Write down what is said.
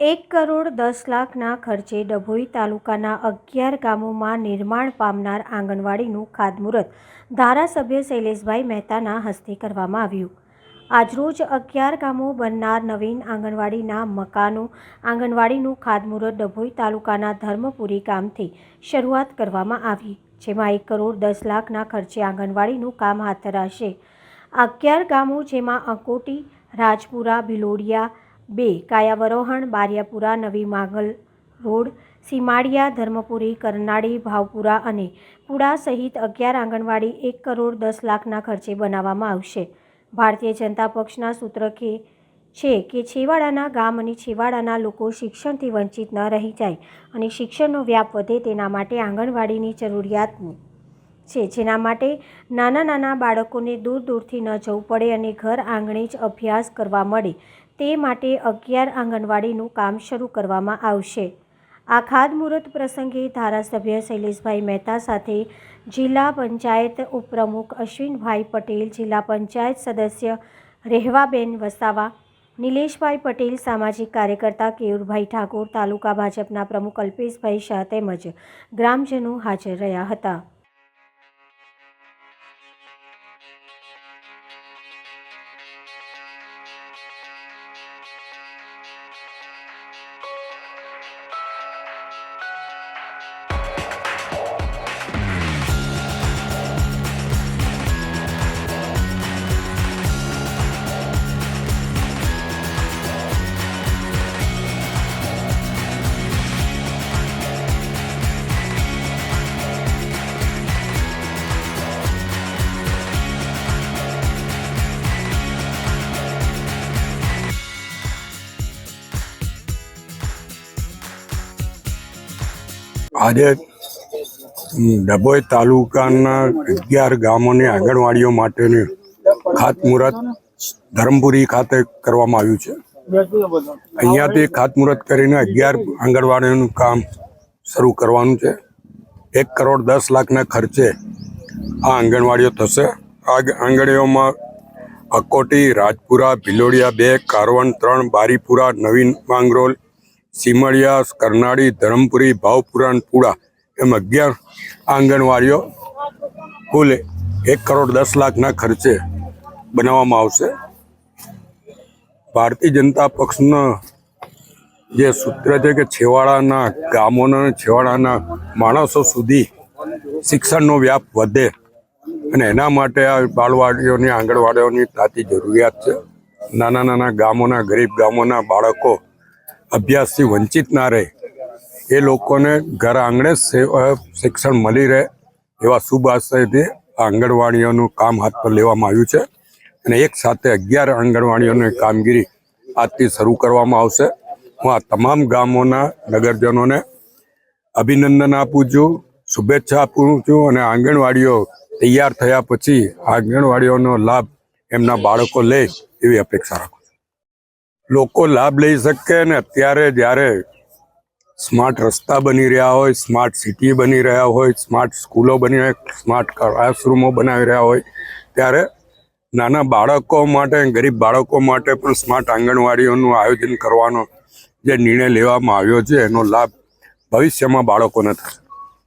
1,10,00,000ના ખર્ચે ડભોઈ તાલુકાના 11 ગામોમાં નિર્માણ પામનાર આંગણવાડીનું ખાતમુહૂર્ત ધારાસભ્ય શૈલેષભાઈ મહેતાના હસ્તે કરવામાં આવ્યું। આજરોજ 11 ગામો બનનાર નવીન આંગણવાડીના મકાનો આંગણવાડીનું ખાતમુહૂર્ત ડભોઈ તાલુકાના ધર્મપુરી ગામથી શરૂઆત કરવામાં આવી, જેમાં 1,10,00,000ના ખર્ચે આંગણવાડીનું કામ હાથ ધરાશે। 11 ગામો જેમાં અંકોટી, રાજપુરા, ભિલોડિયા 2, કાયાવરોહણ, બારિયાપુરા, નવી માંગલ રોડ, સીમાડિયા, ધર્મપુરી, કરનાળી, ભાવપુરા અને પુડા સહિત 11 આંગણવાડી 1,10,00,000ના ખર્ચે બનાવવામાં આવશે। ભારતીય જનતા પક્ષના સૂત્ર છે કે છેવાડાના ગામ અને છેવાડાના લોકો શિક્ષણથી વંચિત ન રહી જાય અને શિક્ષણનો વ્યાપ વધે તેના માટે આંગણવાડીની જરૂરિયાત છે, જેના માટે નાના બાળકોને દૂરથી ન જવું પડે અને ઘર આંગણે જ અભ્યાસ કરવા મળે તે માટે 11 આંગણવાડીનું કામ શરૂ કરવામાં આવશે। આ ખાતમુહૂર્ત પ્રસંગે ધારાસભ્ય શૈલેષભાઈ મહેતા સાથે જિલ્લા પંચાયત ઉપપ્રમુખ અશ્વિનભાઈ પટેલ, જિલ્લા પંચાયત સદસ્ય રેહવાબેન વસાવા, નિલેશભાઈ પટેલ, સામાજિક કાર્યકર્તા કેયુરભાઈ ઠાકોર, તાલુકા ભાજપના પ્રમુખ અલ્પેશભાઈ શાહ તેમજ ગ્રામજનો હાજર રહ્યા હતા। આજે ડભોઈ તાલુકાના 11 ગામોની આંગણવાડીઓ માટેની ખાતમુહૂર્ત ધરમપુરી ખાતે કરવામાં આવ્યું છે। અહીંયાથી ખાતમુહૂર્ત કરીને 11 આંગણવાડીનું કામ શરૂ કરવાનું છે। 1,10,00,000ના ખર્ચે આ આંગણવાડીઓ થશે। આ આંગણવાડીઓમાં અકોટી, રાજપુરા, ભિલોડિયા 2, કારવણ 3, બારીપુરા, નવીન માંગરોલ, સીમડિયા, કરનાળી, ધરમપુરી, ભાવપુરા, પુડા એમ 11 આંગણવાડીઓ કુલ 1,10,00,000ના ખર્ચે બનાવવામાં આવશે। ભારતીય જનતા પક્ષના જે સૂત્ર છે કે છેવાડાના ગામોના છેવાડાના માણસો સુધી શિક્ષણનો વ્યાપ વધે અને એના માટે આ બાળવાડીઓની આંગણવાડીઓની તાતી જરૂરિયાત છે। નાના ગામોના ગરીબ ગામોના બાળકો અભ્યાસથી વંચિત ના રહે એ લોકોને ઘર આંગણે શિક્ષણ મળી રહે એવા શુભ આશયથી આંગણવાડીઓનું કામ હાથ પર લેવામાં આવ્યું છે અને એક સાથે 11 આંગણવાડીઓની કામગીરી આજથી શરૂ કરવામાં આવશે। હું આ તમામ ગામોના નગરજનોને અભિનંદન આપું છું, શુભેચ્છા આપું છું અને આંગણવાડીઓ તૈયાર થયા પછી આંગણવાડીઓનો લાભ એમના બાળકો લે એવી અપેક્ષા રાખું છું। લોકો લાભ લઈ શકે ને અત્યારે જ્યારે સ્માર્ટ રસ્તા બની રહ્યા હોય, સ્માર્ટ સિટી બની રહ્યા હોય, સ્માર્ટ સ્કૂલો બની રહી, સ્માર્ટ ક્લાસરૂમો બનાવી રહ્યા હોય ત્યારે નાના બાળકો માટે, ગરીબ બાળકો માટે પણ સ્માર્ટ આંગણવાડીઓનું આયોજન કરવાનો જે નિર્ણય લેવામાં આવ્યો છે એનો લાભ ભવિષ્યમાં બાળકોને થશે।